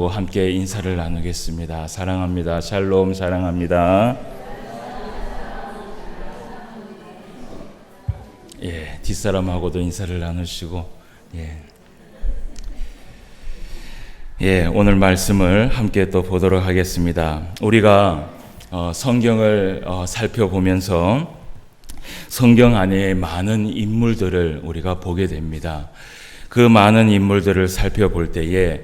여러분하고 함께 인사를 나누겠습니다. 사랑합니다. 샬롬, 사랑합니다. 뒷사람하고도 인사를 나누시고, 오늘 말씀을 함께 또 보도록 하겠습니다. 우리가 성경을 살펴보면서 성경 안에 많은 인물들을 우리가 보게 됩니다. 그 많은 인물들을 살펴볼 때에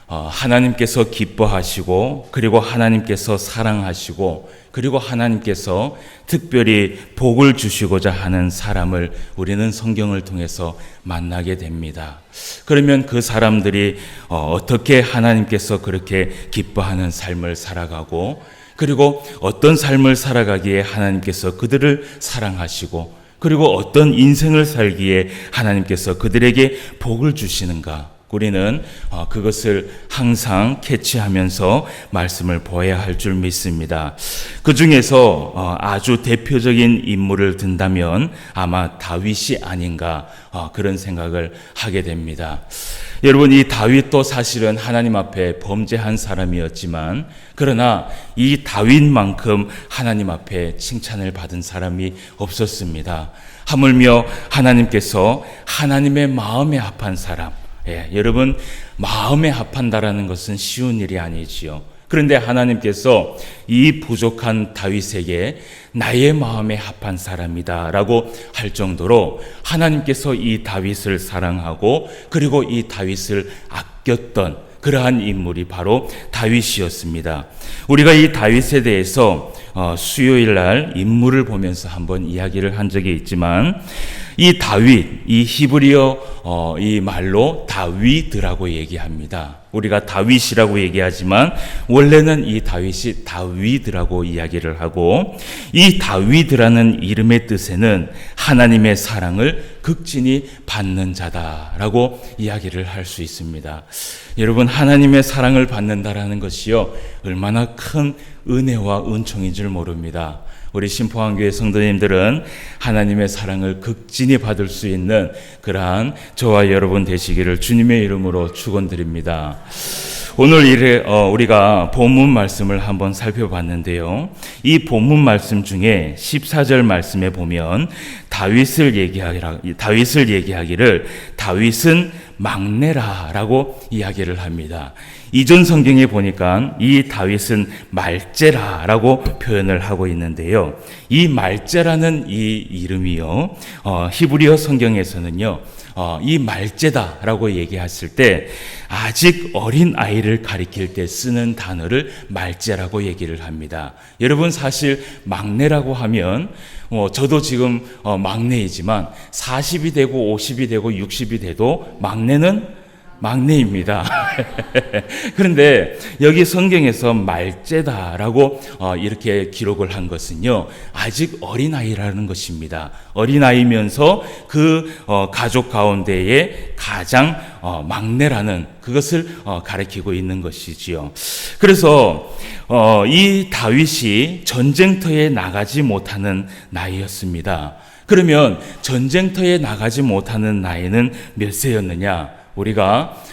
하나님께서 기뻐하시고, 그리고 하나님께서 사랑하시고, 그리고 하나님께서 특별히 복을 주시고자 하는 사람을 우리는 성경을 통해서 만나게 됩니다. 그러면 그 사람들이 어떻게 하나님께서 그렇게 기뻐하는 삶을 살아가고, 그리고 어떤 삶을 살아가기에 하나님께서 그들을 사랑하시고, 그리고 어떤 인생을 살기에 하나님께서 그들에게 복을 주시는가, 우리는 그것을 항상 캐치하면서 말씀을 보아야 할 줄 믿습니다. 그 중에서 아주 대표적인 인물을 든다면 아마 다윗이 아닌가, 그런 생각을 하게 됩니다. 여러분, 이 다윗도 사실은 하나님 앞에 범죄한 사람이었지만, 그러나 이 다윗만큼 하나님 앞에 칭찬을 받은 사람이 없었습니다. 하물며 하나님께서 하나님의 마음에 합한 사람, 여러분, 마음에 합한다라는 것은 쉬운 일이 아니지요. 그런데 하나님께서 이 부족한 다윗에게 나의 마음에 합한 사람이다 라고 할 정도로 하나님께서 이 다윗을 사랑하고, 그리고 이 다윗을 아꼈던 그러한 인물이 바로 다윗이었습니다. 우리가 이 다윗에 대해서 수요일 날 인물을 보면서 한번 이야기를 한 적이 있지만, 이 다윗, 이 히브리어 이 말로 다윗이라고 얘기합니다. 우리가 다윗이라고 얘기하지만 원래는 이 다윗이 다윗이라고 이야기를 하고, 이 다윗이라는 이름의 뜻에는 하나님의 사랑을 극진히 받는 자다라고 이야기를 할 수 있습니다. 여러분, 하나님의 사랑을 받는다라는 것이요, 얼마나 큰 은혜와 은총인 줄 모릅니다. 우리 신포한교회 성도님들은 하나님의 사랑을 극진히 받을 수 있는 그러한 저와 여러분 되시기를 주님의 이름으로 축원드립니다. 오늘 우리가 본문 말씀을 한번 살펴봤는데요. 이 본문 말씀 중에 14절 말씀에 보면 다윗을 얘기하기를 다윗은 막내라라고 이야기를 합니다. 이전 성경에 보니까 이 다윗은 말제라라고 표현을 하고 있는데요. 이 말제라는 이 이름이요, 히브리어 성경에서는요, 이 말제다라고 얘기했을 때 아직 어린 아이를 가리킬 때 쓰는 단어를 말제라고 얘기를 합니다. 여러분, 사실 막내라고 하면 저도 지금 막내이지만 40이 되고 50이 되고 60이 돼도 막내는 막내입니다. 그런데 여기 성경에서 말제다라고 이렇게 기록을 한 것은요, 아직 어린아이라는 것입니다. 어린아이면서 그 가족 가운데에 가장 막내라는 그것을 가리키고 있는 것이지요. 그래서 이 다윗이 전쟁터에 나가지 못하는 나이였습니다. 그러면 전쟁터에 나가지 못하는 나이는 몇 세였느냐? 우리가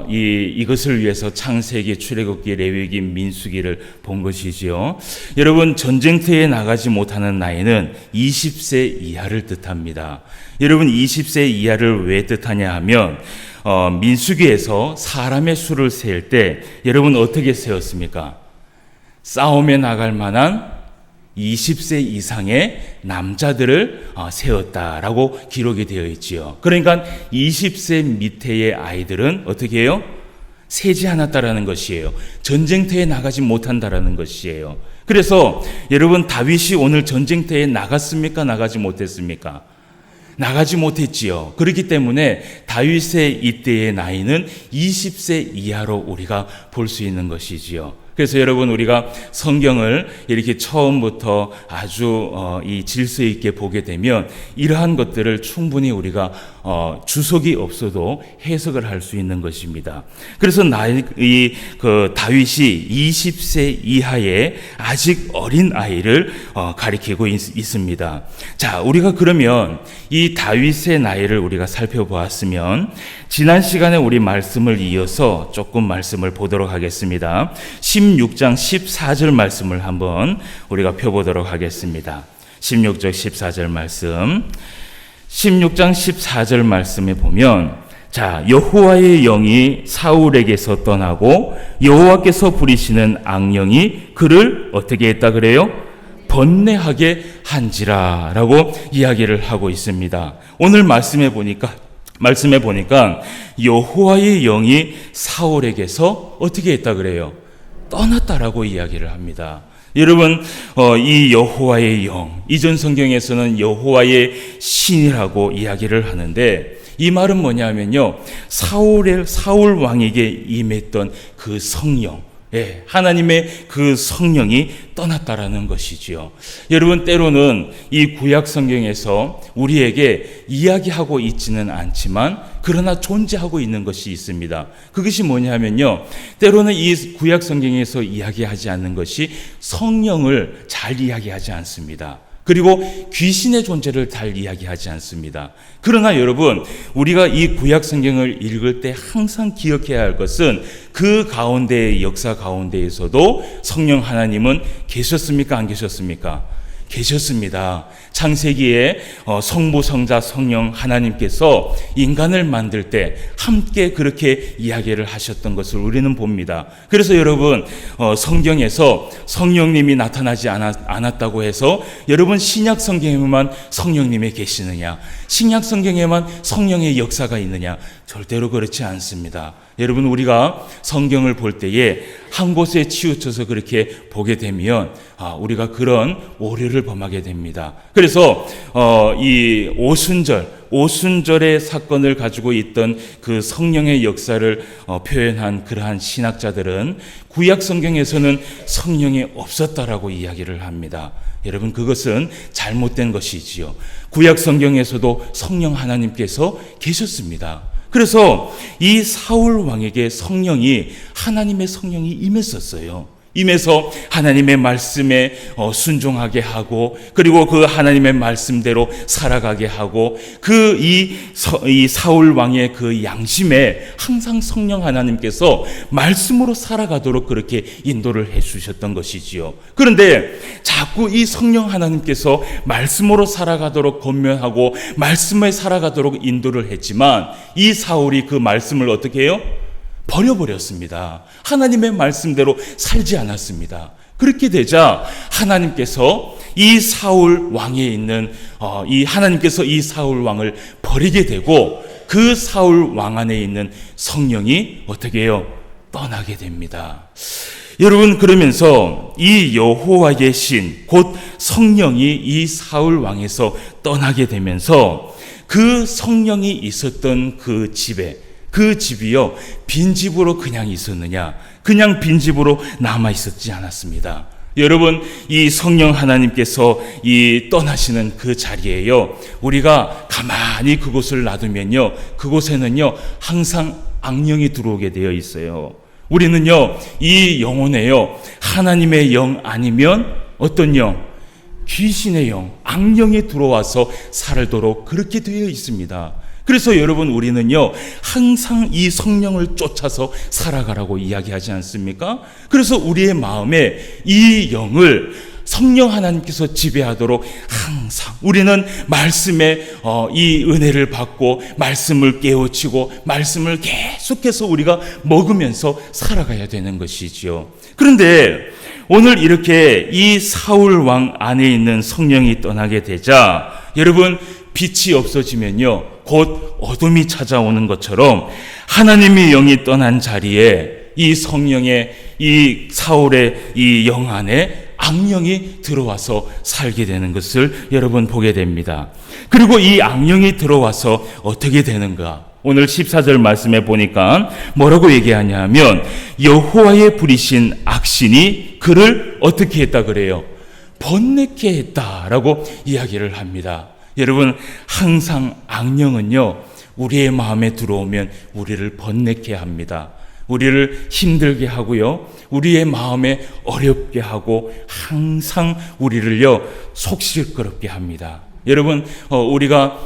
이것을 위해서 창세기, 출애굽기, 레위기, 민수기를 본 것이지요. 여러분, 전쟁터에 나가지 못하는 나이는 20세 이하를 뜻합니다. 여러분, 20세 이하를 왜 뜻하냐 하면 민수기에서 사람의 수를 셀 때 여러분 어떻게 세웠습니까? 싸움에 나갈 만한 20세 이상의 남자들을 세웠다라고 기록이 되어 있지요. 그러니까 20세 밑에의 아이들은 어떻게 해요? 세지 않았다라는 것이에요. 전쟁터에 나가지 못한다라는 것이에요. 그래서 여러분, 다윗이 오늘 전쟁터에 나갔습니까? 나가지 못했습니까? 나가지 못했지요. 그렇기 때문에 다윗의 이때의 나이는 20세 이하로 우리가 볼 수 있는 것이지요. 그래서 여러분 우리가 성경을 이렇게 처음부터 아주 이 질서 있게 보게 되면 이러한 것들을 충분히 우리가 주석이 없어도 해석을 할 수 있는 것입니다. 그래서 다윗이 20세 이하의 아직 어린 아이를 가리키고 있습니다. 자, 우리가 그러면 이 다윗의 나이를 우리가 살펴보았으면 지난 시간에 우리 말씀을 이어서 조금 말씀을 보도록 하겠습니다. 16장 14절 말씀을 한번 우리가 펴보도록 하겠습니다. 16절 14절 말씀. 16장 14절 말씀에 보면 자, 여호와의 영이 사울에게서 떠나고 여호와께서 부리시는 악령이 그를 어떻게 했다 그래요? 번뇌하게 한지라라고 이야기를 하고 있습니다. 오늘 말씀해 보니까 여호와의 영이 사울에게서 어떻게 했다 그래요? 떠났다라고 이야기를 합니다. 여러분, 이 여호와의 영, 이전 성경에서는 여호와의 신이라고 이야기를 하는데 이 말은 뭐냐면요, 사울 왕에게 임했던 그 성령, 하나님의 그 성령이 떠났다라는 것이지요. 여러분, 때로는 이 구약 성경에서 우리에게 이야기하고 있지는 않지만 그러나 존재하고 있는 것이 있습니다. 그것이 뭐냐면요, 때로는 이 구약 성경에서 이야기하지 않는 것이 성령을 잘 이야기하지 않습니다. 그리고 귀신의 존재를 잘 이야기하지 않습니다. 그러나 여러분, 우리가 이 구약 성경을 읽을 때 항상 기억해야 할 것은 그 가운데의 역사 가운데에서도 성령 하나님은 계셨습니까? 안 계셨습니까? 계셨습니다. 창세기에 성부, 성자, 성령 하나님께서 인간을 만들 때 함께 그렇게 이야기를 하셨던 것을 우리는 봅니다. 그래서 여러분, 성경에서 성령님이 나타나지 않았다고 해서 여러분 신약 성경에만 성령님이 계시느냐, 신약 성경에만 성령의 역사가 있느냐, 절대로 그렇지 않습니다. 여러분, 우리가 성경을 볼 때에 한 곳에 치우쳐서 그렇게 보게 되면 우리가 그런 오류를 범하게 됩니다. 그래서 이 오순절의 사건을 가지고 있던 그 성령의 역사를 표현한 그러한 신학자들은 구약 성경에서는 성령이 없었다라고 이야기를 합니다. 여러분, 그것은 잘못된 것이지요. 구약 성경에서도 성령 하나님께서 계셨습니다. 그래서 이 사울 왕에게 하나님의 성령이 임했었어요. 임해서 하나님의 말씀에 순종하게 하고, 그리고 그 하나님의 말씀대로 살아가게 하고, 이 사울 왕의 그 양심에 항상 성령 하나님께서 말씀으로 살아가도록 그렇게 인도를 해 주셨던 것이지요. 그런데 자꾸 이 성령 하나님께서 말씀으로 살아가도록 권면하고 말씀에 살아가도록 인도를 했지만 이 사울이 그 말씀을 어떻게 해요? 버려버렸습니다. 하나님의 말씀대로 살지 않았습니다. 그렇게 되자 하나님께서 이 사울 왕에 있는 하나님께서 이 사울 왕을 버리게 되고 그 사울 왕 안에 있는 성령이 어떻게 해요? 떠나게 됩니다. 여러분, 그러면서 이 여호와의 신, 곧 성령이 이 사울 왕에서 떠나게 되면서 그 성령이 있었던 그 집이요, 빈집으로 그냥 있었느냐? 그냥 빈집으로 남아 있었지 않았습니다. 여러분, 이 성령 하나님께서 이 떠나시는 그 자리에요, 우리가 가만히 그곳을 놔두면요, 그곳에는요 항상 악령이 들어오게 되어 있어요. 우리는요 이 영혼에요, 하나님의 영 아니면 어떤 영? 귀신의 영, 악령이 들어와서 살도록 그렇게 되어 있습니다. 그래서 여러분, 우리는요 항상 이 성령을 쫓아서 살아가라고 이야기하지 않습니까? 그래서 우리의 마음에 이 영을 성령 하나님께서 지배하도록 항상 우리는 말씀에 이 은혜를 받고 말씀을 깨우치고 말씀을 계속해서 우리가 먹으면서 살아가야 되는 것이지요. 그런데 오늘 이렇게 이 사울 왕 안에 있는 성령이 떠나게 되자 여러분, 빛이 없어지면요 곧 어둠이 찾아오는 것처럼 하나님의 영이 떠난 자리에 이 성령의 이 사울의 이 영 안에 악령이 들어와서 살게 되는 것을 여러분 보게 됩니다. 그리고 이 악령이 들어와서 어떻게 되는가? 오늘 14절 말씀에 보니까 뭐라고 얘기하냐면 여호와의 부리신 악신이 그를 어떻게 했다 그래요? 번뇌케 했다라고 이야기를 합니다. 여러분, 항상 악령은요, 우리의 마음에 들어오면 우리를 번뇌케 합니다. 우리를 힘들게 하고요, 우리의 마음에 어렵게 하고 항상 우리를요 속시끄럽게 합니다. 여러분, 우리가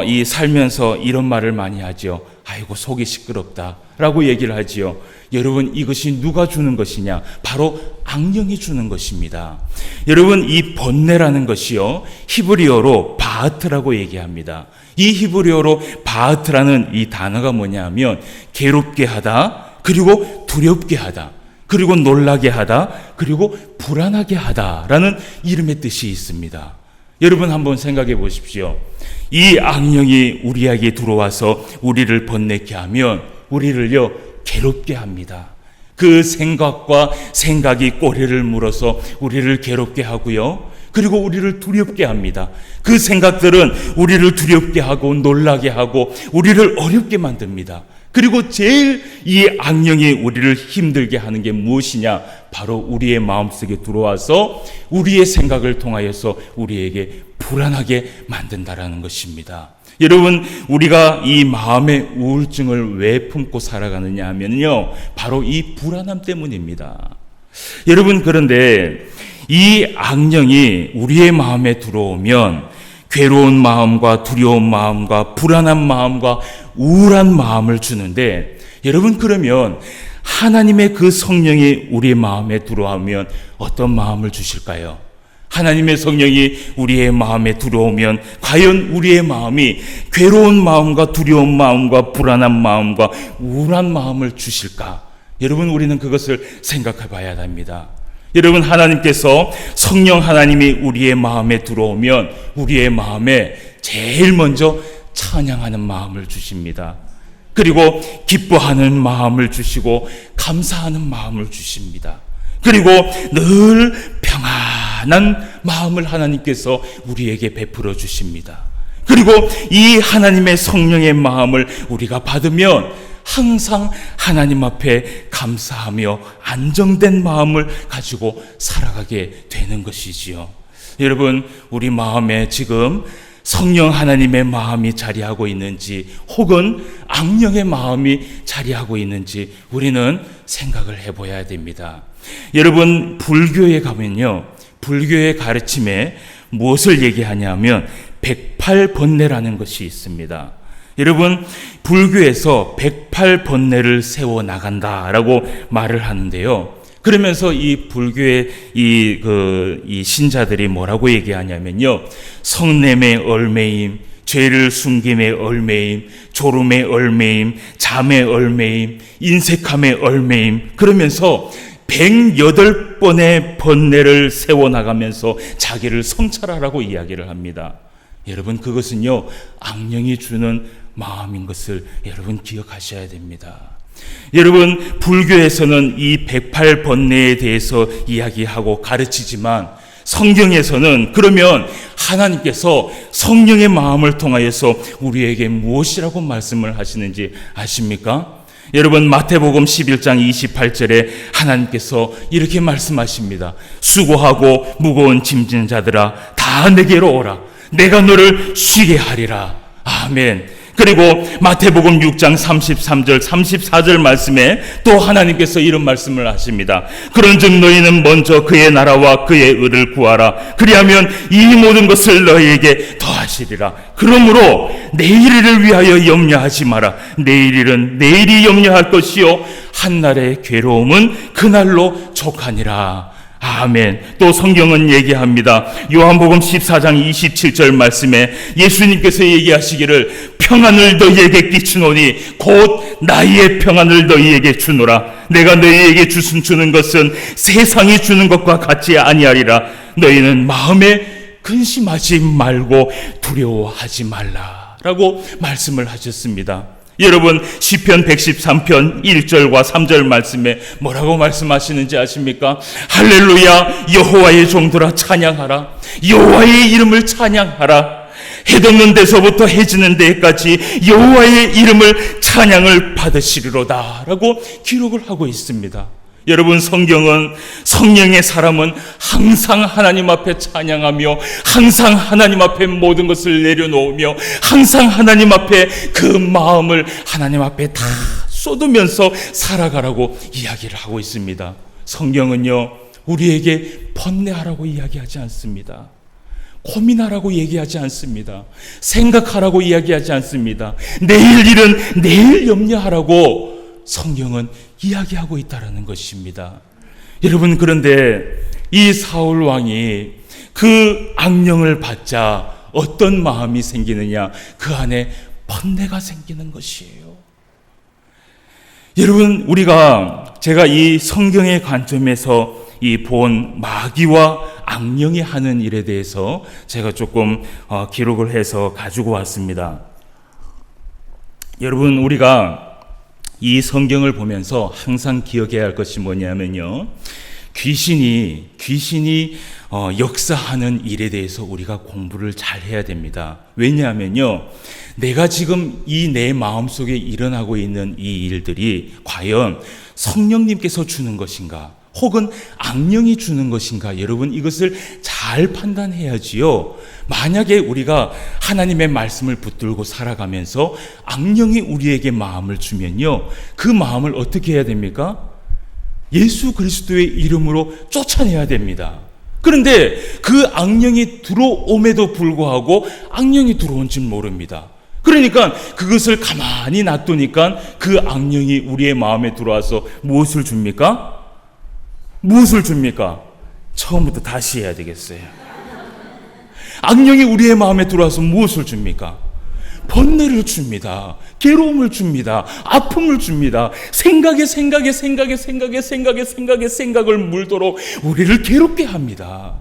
이 살면서 이런 말을 많이 하죠. 아이고, 속이 시끄럽다 라고 얘기를 하지요. 여러분, 이것이 누가 주는 것이냐? 바로 악령이 주는 것입니다. 여러분, 이 번뇌라는 것이요, 히브리어로 바하트라고 얘기합니다. 이 히브리어로 바하트라는 이 단어가 뭐냐면 괴롭게 하다, 그리고 두렵게 하다, 그리고 놀라게 하다, 그리고 불안하게 하다라는 이름의 뜻이 있습니다. 여러분, 한번 생각해 보십시오. 이 악령이 우리에게 들어와서 우리를 번뇌케 하면 우리를요 괴롭게 합니다. 그 생각과 생각이 꼬리를 물어서 우리를 괴롭게 하고요, 그리고 우리를 두렵게 합니다. 그 생각들은 우리를 두렵게 하고 놀라게 하고 우리를 어렵게 만듭니다. 그리고 제일 이 악령이 우리를 힘들게 하는 게 무엇이냐? 바로 우리의 마음속에 들어와서 우리의 생각을 통하여서 우리에게 불안하게 만든다라는 것입니다. 여러분, 우리가 이 마음의 우울증을 왜 품고 살아가느냐 하면요, 바로 이 불안함 때문입니다. 여러분, 그런데 이 악령이 우리의 마음에 들어오면 괴로운 마음과 두려운 마음과 불안한 마음과 우울한 마음을 주는데, 여러분, 그러면 하나님의 그 성령이 우리의 마음에 들어오면 어떤 마음을 주실까요? 하나님의 성령이 우리의 마음에 들어오면 과연 우리의 마음이 괴로운 마음과 두려운 마음과 불안한 마음과 우울한 마음을 주실까? 여러분, 우리는 그것을 생각해 봐야 합니다. 여러분, 하나님께서 성령 하나님이 우리의 마음에 들어오면 우리의 마음에 제일 먼저 찬양하는 마음을 주십니다. 그리고 기뻐하는 마음을 주시고 감사하는 마음을 주십니다. 그리고 늘 평안한 마음을 하나님께서 우리에게 베풀어 주십니다. 그리고 이 하나님의 성령의 마음을 우리가 받으면 항상 하나님 앞에 감사하며 안정된 마음을 가지고 살아가게 되는 것이지요. 여러분, 우리 마음에 지금 성령 하나님의 마음이 자리하고 있는지 혹은 악령의 마음이 자리하고 있는지 우리는 생각을 해봐야 됩니다. 여러분, 불교에 가면요, 불교의 가르침에 무엇을 얘기하냐면 108번뇌라는 것이 있습니다. 여러분, 불교에서 108번뇌를 세워나간다라고 말을 하는데요, 그러면서 이 불교의 이 신자들이 뭐라고 얘기하냐면요, 성냄의 얼매임, 죄를 숨김의 얼매임, 졸음의 얼매임, 잠의 얼매임, 인색함의 얼매임, 그러면서 108번의 번뇌를 세워나가면서 자기를 성찰하라고 이야기를 합니다. 여러분, 그것은요 악령이 주는 마음인 것을 여러분 기억하셔야 됩니다. 여러분, 불교에서는 이 108번뇌에 대해서 이야기하고 가르치지만 성경에서는 그러면 하나님께서 성령의 마음을 통하여서 우리에게 무엇이라고 말씀을 하시는지 아십니까? 여러분, 마태복음 11장 28절에 하나님께서 이렇게 말씀하십니다. 수고하고 무거운 짐진 자들아, 다 내게로 오라. 내가 너를 쉬게 하리라. 아멘. 그리고 마태복음 6장 33절 34절 말씀에 또 하나님께서 이런 말씀을 하십니다. 그런즉 너희는 먼저 그의 나라와 그의 의를 구하라. 그리하면 이 모든 것을 너희에게 더하시리라. 그러므로 내일을 위하여 염려하지 마라. 내일 일은 내일이 염려할 것이요 한날의 괴로움은 그날로 족하니라. 아멘. 또 성경은 얘기합니다. 요한복음 14장 27절 말씀에 예수님께서 얘기하시기를 평안을 너희에게 끼치노니 곧 나의 평안을 너희에게 주노라. 내가 너희에게 주는 것은 세상이 주는 것과 같지 아니하리라. 너희는 마음에 근심하지 말고 두려워하지 말라라고 말씀을 하셨습니다. 여러분, 시편 113편 1절과 3절 말씀에 뭐라고 말씀하시는지 아십니까? 할렐루야, 여호와의 종들아 찬양하라. 여호와의 이름을 찬양하라. 해 돋는 데서부터 해 지는 데까지 여호와의 이름을 찬양을 받으시리로다 라고 기록을 하고 있습니다. 여러분, 성경은 성령의 사람은 항상 하나님 앞에 찬양하며 항상 하나님 앞에 모든 것을 내려놓으며 항상 하나님 앞에 그 마음을 하나님 앞에 다 쏟으면서 살아가라고 이야기를 하고 있습니다. 성경은요, 우리에게 번뇌하라고 이야기하지 않습니다. 고민하라고 얘기하지 않습니다. 생각하라고 이야기하지 않습니다. 내일 일은 내일 염려하라고 성경은 이야기하고 있다는 것입니다. 여러분, 그런데 이 사울 왕이 그 악령을 받자 어떤 마음이 생기느냐? 그 안에 번뇌가 생기는 것이에요. 여러분, 제가 이 성경의 관점에서 이 본 마귀와 악령이 하는 일에 대해서 제가 조금 기록을 해서 가지고 왔습니다. 여러분, 우리가 이 성경을 보면서 항상 기억해야 할 것이 뭐냐면요, 귀신이 역사하는 일에 대해서 우리가 공부를 잘 해야 됩니다. 왜냐하면요, 내가 지금 이 내 마음속에 일어나고 있는 이 일들이 과연 성령님께서 주는 것인가, 혹은 악령이 주는 것인가, 여러분 이것을 잘 판단해야지요. 만약에 우리가 하나님의 말씀을 붙들고 살아가면서 악령이 우리에게 마음을 주면요, 그 마음을 어떻게 해야 됩니까? 예수 그리스도의 이름으로 쫓아내야 됩니다. 그런데 그 악령이 들어옴에도 불구하고 악령이 들어온지 모릅니다. 그러니까 그것을 가만히 놔두니까 그 악령이 우리의 마음에 들어와서 무엇을 줍니까? 처음부터 다시 해야 되겠어요. 악령이 우리의 마음에 들어와서 무엇을 줍니까? 번뇌를 줍니다. 괴로움을 줍니다. 아픔을 줍니다. 생각에 생각을 물도록 우리를 괴롭게 합니다.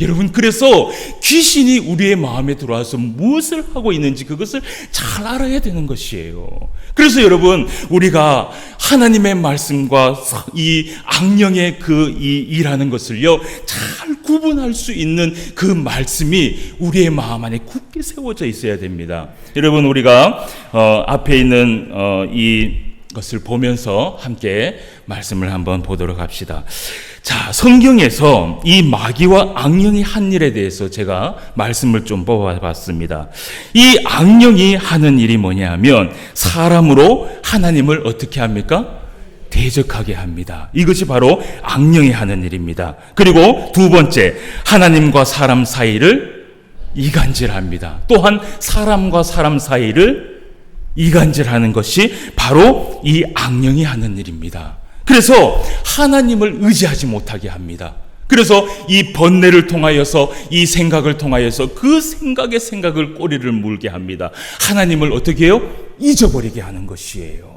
여러분, 그래서 귀신이 우리의 마음에 들어와서 무엇을 하고 있는지 그것을 잘 알아야 되는 것이에요. 그래서 여러분, 우리가 하나님의 말씀과 이 악령의 이 일하는 것을요, 잘 구분할 수 있는 그 말씀이 우리의 마음 안에 굳게 세워져 있어야 됩니다. 여러분, 우리가 앞에 있는 이것을 보면서 함께 말씀을 한번 보도록 합시다. 자, 성경에서 이 마귀와 악령이 한 일에 대해서 제가 말씀을 좀 뽑아봤습니다. 이 악령이 하는 일이 뭐냐면 사람으로 하나님을 어떻게 합니까? 대적하게 합니다. 이것이 바로 악령이 하는 일입니다. 그리고 두 번째, 하나님과 사람 사이를 이간질합니다. 또한 사람과 사람 사이를 이간질하는 것이 바로 이 악령이 하는 일입니다. 그래서 하나님을 의지하지 못하게 합니다. 그래서 이 번뇌를 통하여서, 이 생각을 통하여서 그 생각을 꼬리를 물게 합니다. 하나님을 어떻게 해요? 잊어버리게 하는 것이에요.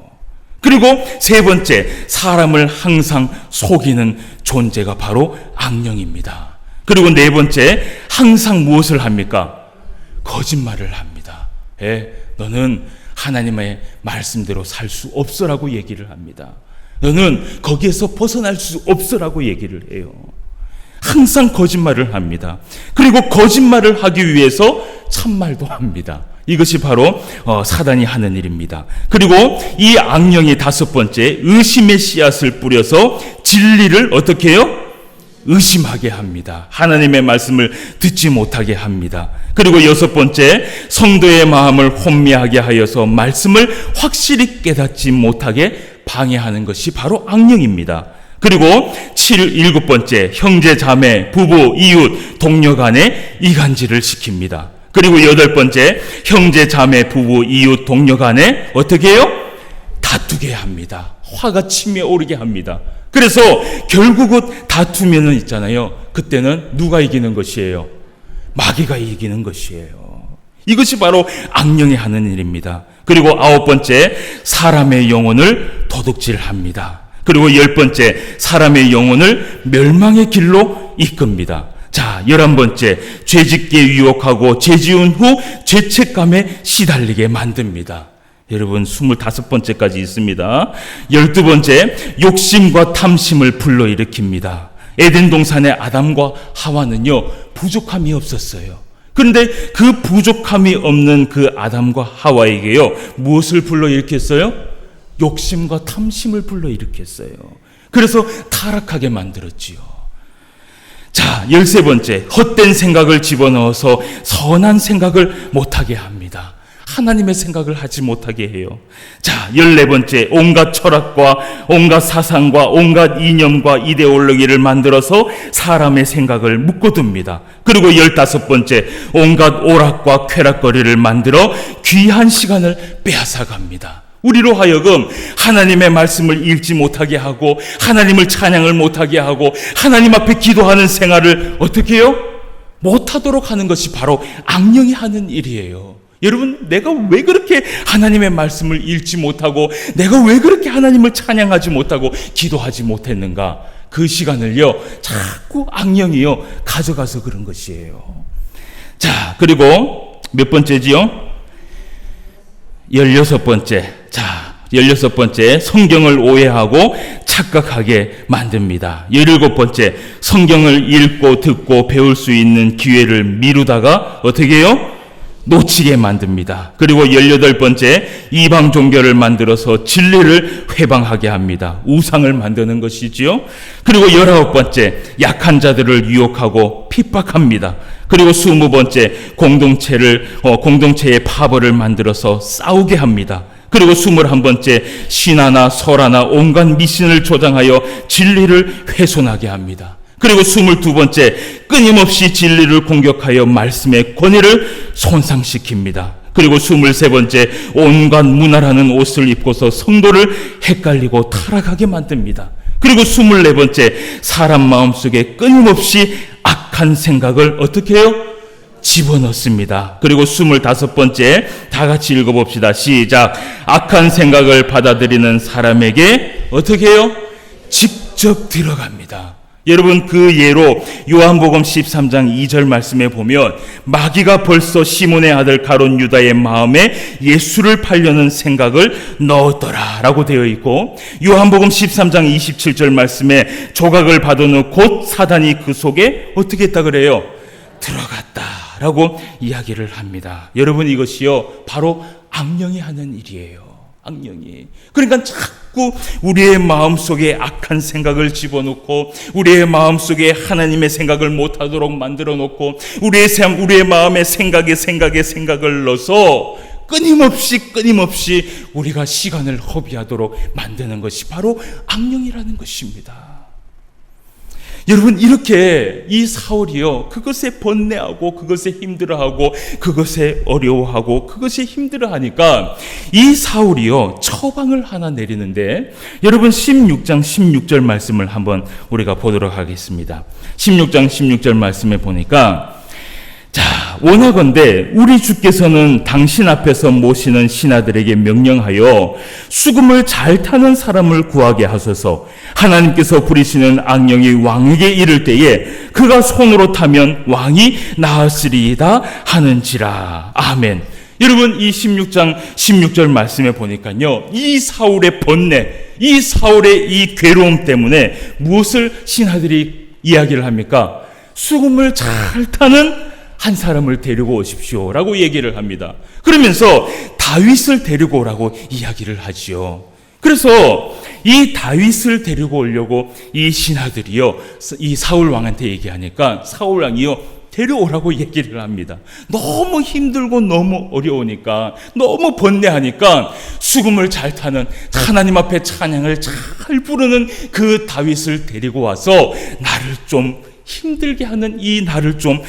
그리고 세 번째, 사람을 항상 속이는 존재가 바로 악령입니다. 그리고 네 번째, 항상 무엇을 합니까? 거짓말을 합니다. 너는 하나님의 말씀대로 살 수 없어라고 얘기를 합니다. 너는 거기에서 벗어날 수 없어라고 얘기를 해요. 항상 거짓말을 합니다. 그리고 거짓말을 하기 위해서 참말도 합니다. 이것이 바로 사단이 하는 일입니다. 그리고 이 악령이 다섯 번째, 의심의 씨앗을 뿌려서 진리를 어떻게 해요? 의심하게 합니다. 하나님의 말씀을 듣지 못하게 합니다. 그리고 여섯 번째, 성도의 마음을 혼미하게 하여서 말씀을 확실히 깨닫지 못하게 방해하는 것이 바로 악령입니다. 그리고 일곱 번째, 형제, 자매, 부부, 이웃, 동료 간에 이간질을 시킵니다. 그리고 여덟 번째, 형제, 자매, 부부, 이웃, 동료 간에 어떻게 해요? 다투게 합니다. 화가 치밀어 오르게 합니다. 그래서 결국은 다투면은 있잖아요. 그때는 누가 이기는 것이에요? 마귀가 이기는 것이에요. 이것이 바로 악령이 하는 일입니다. 그리고 아홉 번째, 사람의 영혼을 도둑질합니다. 그리고 열 번째, 사람의 영혼을 멸망의 길로 이끕니다. 자, 11번째, 죄짓게 유혹하고 죄지은 후 죄책감에 시달리게 만듭니다. 여러분, 25번째까지 있습니다. 12번째, 욕심과 탐심을 불러일으킵니다. 에덴 동산의 아담과 하와는요, 부족함이 없었어요. 그런데 그 부족함이 없는 그 아담과 하와에게요, 무엇을 불러일으켰어요? 욕심과 탐심을 불러일으켰어요. 그래서 타락하게 만들었지요. 자, 13번째, 헛된 생각을 집어넣어서 선한 생각을 못하게 합니다. 하나님의 생각을 하지 못하게 해요. 자, 14번째, 온갖 철학과 온갖 사상과 온갖 이념과 이데올로기를 만들어서 사람의 생각을 묶어둡니다. 그리고 15번째, 온갖 오락과 쾌락거리를 만들어 귀한 시간을 빼앗아갑니다. 우리로 하여금 하나님의 말씀을 읽지 못하게 하고 하나님을 찬양을 못하게 하고 하나님 앞에 기도하는 생활을 어떻게 해요? 못하도록 하는 것이 바로 악령이 하는 일이에요. 여러분, 내가 왜 그렇게 하나님의 말씀을 읽지 못하고 내가 왜 그렇게 하나님을 찬양하지 못하고 기도하지 못했는가? 그 시간을요, 자꾸 악령이요 가져가서 그런 것이에요. 자, 그리고 몇 번째지요? 16번째. 자, 16번째, 성경을 오해하고 착각하게 만듭니다. 17번째, 성경을 읽고 듣고 배울 수 있는 기회를 미루다가 어떻게 해요? 놓치게 만듭니다. 그리고 18번째, 이방 종교를 만들어서 진리를 회방하게 합니다. 우상을 만드는 것이지요. 그리고 19번째, 약한 자들을 유혹하고 핍박합니다. 그리고 20번째, 공동체의 파벌을 만들어서 싸우게 합니다. 그리고 21번째, 신화나 설화나 온갖 미신을 조장하여 진리를 훼손하게 합니다. 그리고 22번째, 끊임없이 진리를 공격하여 말씀의 권위를 손상시킵니다. 그리고 23번째, 온갖 문화라는 옷을 입고서 성도를 헷갈리고 타락하게 만듭니다. 그리고 24번째, 사람 마음속에 끊임없이 악한 생각을 어떻게 해요? 집어넣습니다. 그리고 25번째, 다 같이 읽어봅시다. 시작. 악한 생각을 받아들이는 사람에게 어떻게 해요? 직접 들어갑니다. 여러분, 그 예로 요한복음 13장 2절 말씀에 보면 마귀가 벌써 시몬의 아들 가룟 유다의 마음에 예수를 팔려는 생각을 넣었더라 라고 되어 있고, 요한복음 13장 27절 말씀에 조각을 받은 곧 사단이 그 속에 어떻게 했다 그래요? 들어갔다 라고 이야기를 합니다. 여러분, 이것이요 바로 악령이 하는 일이에요. 악령이. 그러니까 자꾸 우리의 마음속에 악한 생각을 집어넣고 우리의 마음속에 하나님의 생각을 못하도록 만들어 놓고 우리의 마음에 생각을 넣어서 끊임없이 우리가 시간을 허비하도록 만드는 것이 바로 악령이라는 것입니다. 여러분, 이렇게 이 사울이요, 그것에 번뇌하고 그것에 힘들어하고 그것에 어려워하고 그것에 힘들어하니까 이 사울이요 처방을 하나 내리는데, 여러분 16장 16절 말씀을 한번 우리가 보도록 하겠습니다. 16장 16절 말씀에 보니까, 자, 원하건대 우리 주께서는 당신 앞에서 모시는 신하들에게 명령하여 수금을 잘 타는 사람을 구하게 하소서. 하나님께서 부리시는 악령이 왕에게 이를 때에 그가 손으로 타면 왕이 나으리이다 하는지라. 아멘. 여러분, 이 16장 16절 말씀에 보니까요, 이 사울의 번뇌, 이 사울의 이 괴로움 때문에 무엇을 신하들이 이야기를 합니까? 수금을 잘 타는 한 사람을 데리고 오십시오 라고 얘기를 합니다. 그러면서 다윗을 데리고 오라고 이야기를 하지요. 그래서 이 다윗을 데리고 오려고 이 신하들이요, 이 사울 왕한테 얘기하니까 사울 왕이요 데려오라고 얘기를 합니다. 너무 힘들고 너무 어려우니까, 너무 번뇌하니까 수금을 잘 타는, 하나님 앞에 찬양을 잘 부르는 그 다윗을 데리고 와서 나를 좀 힘들게 하는 이 나를 좀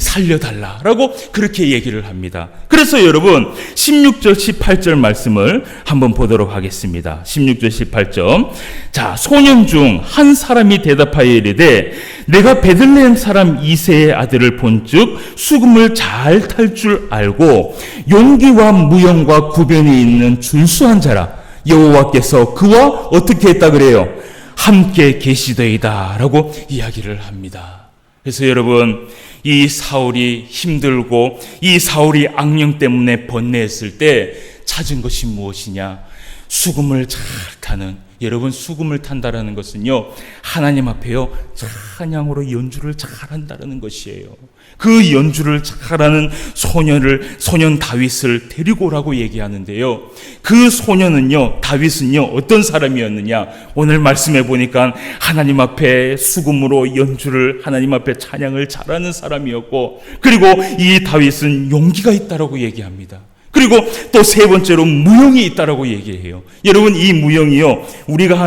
살려달라라고 그렇게 얘기를 합니다. 그래서 여러분 16절 18절 말씀을 한번 보도록 하겠습니다. 16절 18절. 자, 소년 중 한 사람이 대답하여 이르되 내가 베들레헴 사람 이새의 아들을 본즉 수금을 잘 탈 줄 알고 용기와 무용과 구변이 있는 준수한 자라. 여호와께서 그와 어떻게 했다 그래요? 함께 계시더이다 라고 이야기를 합니다. 그래서 여러분, 이 사울이 힘들고 이 사울이 악령 때문에 번뇌했을 때 찾은 것이 무엇이냐? 수금을 잘 타는, 여러분 수금을 탄다라는 것은요, 하나님 앞에요 찬양으로 연주를 잘한다라는 것이에요. 그 연주를 잘하는 소년 다윗을 데리고 오라고 얘기하는데요, 그 소년은요, 다윗은요 어떤 사람이었느냐, 오늘 말씀해 보니까 하나님 앞에 수금으로 연주를, 하나님 앞에 찬양을 잘하는 사람이었고, 그리고 이 다윗은 용기가 있다라고 얘기합니다. 그리고 또 세 번째로 무용이 있다라고 얘기해요. 여러분, 이 무용이요, 우리가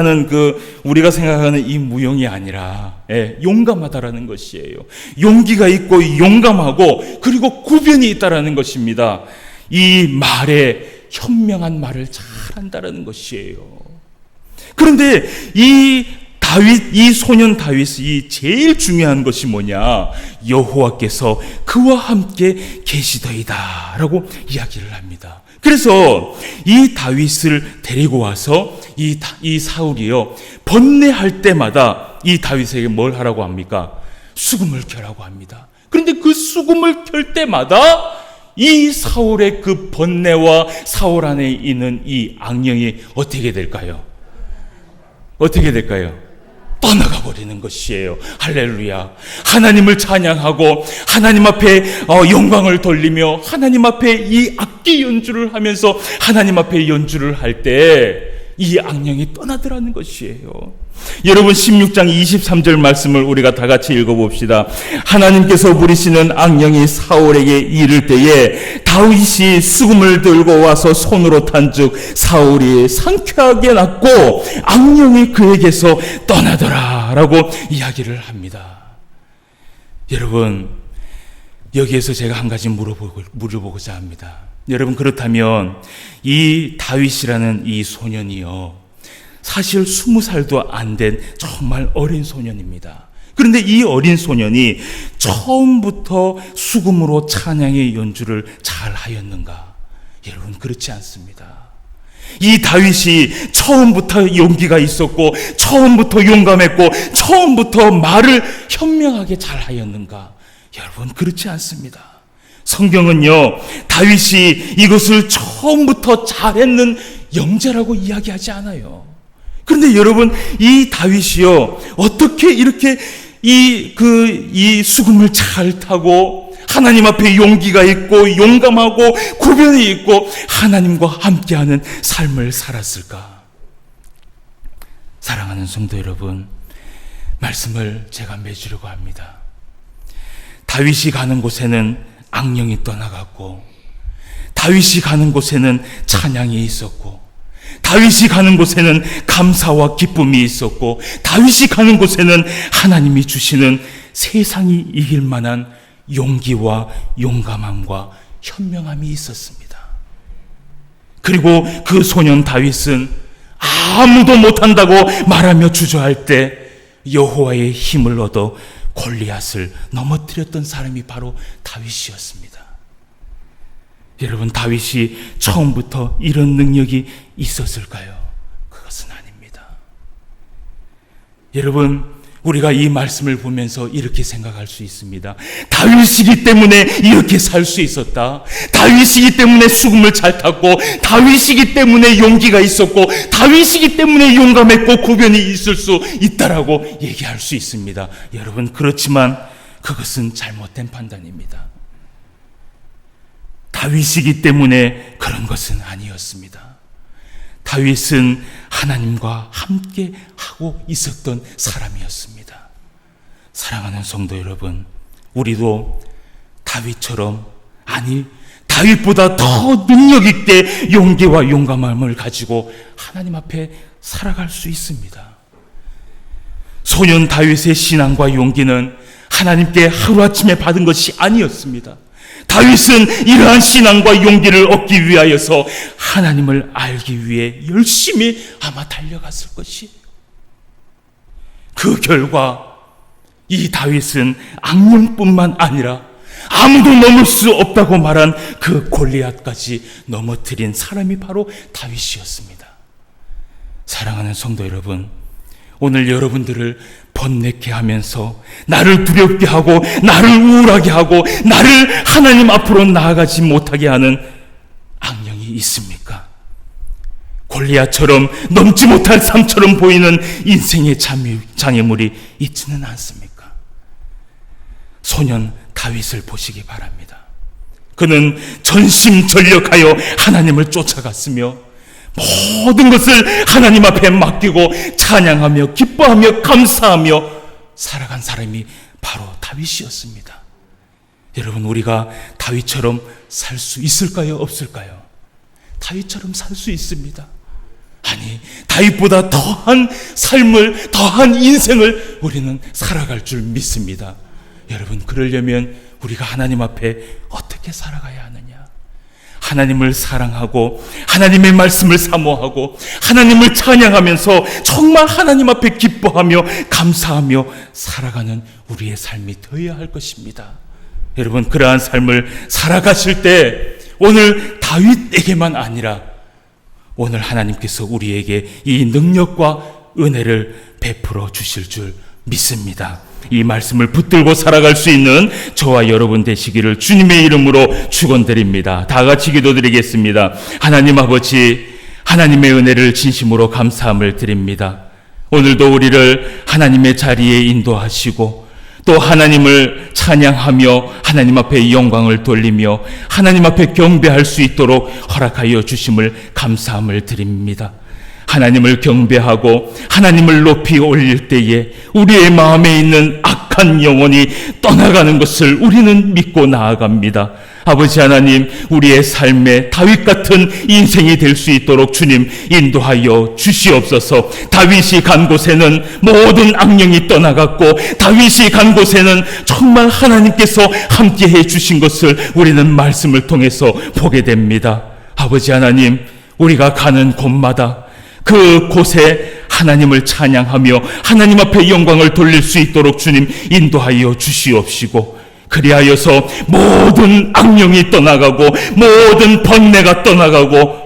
생각하는 이 무용이 아니라, 용감하다라는 것이에요. 용기가 있고 용감하고, 그리고 구변이 있다라는 것입니다. 이 말에 현명한 말을 잘한다라는 것이에요. 그런데 이 소년 다윗이 제일 중요한 것이 뭐냐, 여호와께서 그와 함께 계시더이다라고 이야기를 합니다. 그래서 이 다윗을 데리고 와서 이 사울이요 번뇌할 때마다 이 다윗에게 뭘 하라고 합니까? 수금을 켜라고 합니다. 그런데 그 수금을 켤 때마다 이 사울의 그 번뇌와 사울 안에 있는 이 악령이 어떻게 될까요? 어떻게 될까요? 떠나가 버리는 것이에요. 할렐루야. 하나님을 찬양하고 하나님 앞에 영광을 돌리며 하나님 앞에 이 악기 연주를 하면서 하나님 앞에 연주를 할 때 이 악령이 떠나더라는 것이에요. 여러분, 16장 23절 말씀을 우리가 다 같이 읽어봅시다. 하나님께서 부리시는 악령이 사울에게 이를 때에 다윗이 수금을 들고 와서 손으로 탄즉 사울이 상쾌하게 낫고 악령이 그에게서 떠나더라 라고 이야기를 합니다. 여러분, 여기에서 제가 한 가지 물어보고자 합니다. 여러분, 그렇다면 이 다윗이라는 이 소년이요, 사실 20살도 안 된 정말 어린 소년입니다. 그런데 이 어린 소년이 처음부터 수금으로 찬양의 연주를 잘 하였는가? 여러분, 그렇지 않습니다. 이 다윗이 처음부터 용기가 있었고, 처음부터 용감했고, 처음부터 말을 현명하게 잘 하였는가? 여러분, 그렇지 않습니다. 성경은요, 다윗이 이것을 처음부터 잘했는 영재라고 이야기하지 않아요. 그런데 여러분, 이 다윗이요, 어떻게 이렇게 이 수금을 잘 타고 하나님 앞에 용기가 있고 용감하고 구변이 있고 하나님과 함께하는 삶을 살았을까? 사랑하는 성도 여러분, 말씀을 제가 맺으려고 합니다. 다윗이 가는 곳에는 악령이 떠나갔고, 다윗이 가는 곳에는 찬양이 있었고, 다윗이 가는 곳에는 감사와 기쁨이 있었고, 다윗이 가는 곳에는 하나님이 주시는 세상이 이길 만한 용기와 용감함과 현명함이 있었습니다. 그리고 그 소년 다윗은 아무도 못한다고 말하며 주저할 때 여호와의 힘을 얻어 골리앗을 넘어뜨렸던 사람이 바로 다윗이었습니다. 여러분, 다윗이 처음부터 이런 능력이 있었을까요? 그것은 아닙니다. 여러분, 우리가 이 말씀을 보면서 이렇게 생각할 수 있습니다. 다윗이기 때문에 이렇게 살 수 있었다. 다윗이기 때문에 수금을 잘 탔고, 다윗이기 때문에 용기가 있었고, 다윗이기 때문에 용감했고 구변이 있을 수 있다라고 얘기할 수 있습니다. 여러분, 그렇지만 그것은 잘못된 판단입니다. 다윗이기 때문에 그런 것은 아니었습니다. 다윗은 하나님과 함께 하고 있었던 사람이었습니다. 사랑하는 성도 여러분, 우리도 다윗처럼, 아니 다윗보다 더 능력 있게 용기와 용감함을 가지고 하나님 앞에 살아갈 수 있습니다. 소년 다윗의 신앙과 용기는 하나님께 하루아침에 받은 것이 아니었습니다. 다윗은 이러한 신앙과 용기를 얻기 위하여서 하나님을 알기 위해 열심히 아마 달려갔을 것이에요. 그 결과 이 다윗은 악령뿐만 아니라 아무도 넘을 수 없다고 말한 그 골리앗까지 넘어뜨린 사람이 바로 다윗이었습니다. 사랑하는 성도 여러분, 오늘 여러분들을 번뇌케 하면서 나를 두렵게 하고 나를 우울하게 하고 나를 하나님 앞으로 나아가지 못하게 하는 악령이 있습니까? 골리앗처럼 넘지 못할 삶처럼 보이는 인생의 장애물이 있지는 않습니까? 소년 다윗을 보시기 바랍니다. 그는 전심전력하여 하나님을 쫓아갔으며 모든 것을 하나님 앞에 맡기고 찬양하며 기뻐하며 감사하며 살아간 사람이 바로 다윗이었습니다. 여러분, 우리가 다윗처럼 살 수 있을까요? 없을까요? 다윗처럼 살 수 있습니다. 아니, 다윗보다 더한 삶을, 더한 인생을 우리는 살아갈 줄 믿습니다. 여러분, 그러려면 우리가 하나님 앞에 어떻게 살아가야 하느냐? 하나님을 사랑하고 하나님의 말씀을 사모하고 하나님을 찬양하면서 정말 하나님 앞에 기뻐하며 감사하며 살아가는 우리의 삶이 되어야 할 것입니다. 여러분, 그러한 삶을 살아가실 때 오늘 다윗에게만 아니라 오늘 하나님께서 우리에게 이 능력과 은혜를 베풀어 주실 줄 믿습니다. 이 말씀을 붙들고 살아갈 수 있는 저와 여러분 되시기를 주님의 이름으로 축원드립니다. 다 같이 기도드리겠습니다. 하나님 아버지, 하나님의 은혜를 진심으로 감사함을 드립니다. 오늘도 우리를 하나님의 자리에 인도하시고 또 하나님을 찬양하며 하나님 앞에 영광을 돌리며 하나님 앞에 경배할 수 있도록 허락하여 주심을 감사함을 드립니다. 하나님을 경배하고 하나님을 높이 올릴 때에 우리의 마음에 있는 악한 영혼이 떠나가는 것을 우리는 믿고 나아갑니다. 아버지 하나님, 우리의 삶에 다윗 같은 인생이 될 수 있도록 주님 인도하여 주시옵소서. 다윗이 간 곳에는 모든 악령이 떠나갔고 다윗이 간 곳에는 정말 하나님께서 함께해 주신 것을 우리는 말씀을 통해서 보게 됩니다. 아버지 하나님, 우리가 가는 곳마다 그 곳에 하나님을 찬양하며 하나님 앞에 영광을 돌릴 수 있도록 주님 인도하여 주시옵시고, 그리하여서 모든 악령이 떠나가고 모든 번뇌가 떠나가고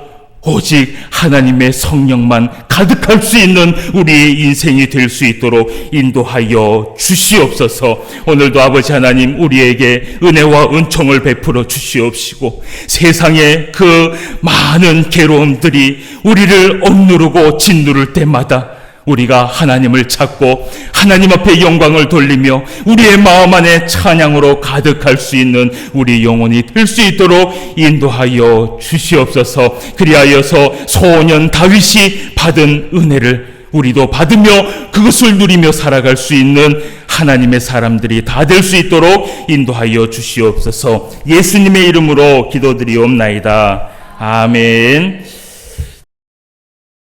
오직 하나님의 성령만 가득할 수 있는 우리의 인생이 될 수 있도록 인도하여 주시옵소서. 오늘도 아버지 하나님, 우리에게 은혜와 은총을 베풀어 주시옵시고 세상의 그 많은 괴로움들이 우리를 억누르고 짓누를 때마다 우리가 하나님을 찾고 하나님 앞에 영광을 돌리며 우리의 마음 안에 찬양으로 가득할 수 있는 우리 영혼이 될 수 있도록 인도하여 주시옵소서. 그리하여서 소년 다윗이 받은 은혜를 우리도 받으며 그것을 누리며 살아갈 수 있는 하나님의 사람들이 다 될 수 있도록 인도하여 주시옵소서. 예수님의 이름으로 기도드리옵나이다. 아멘.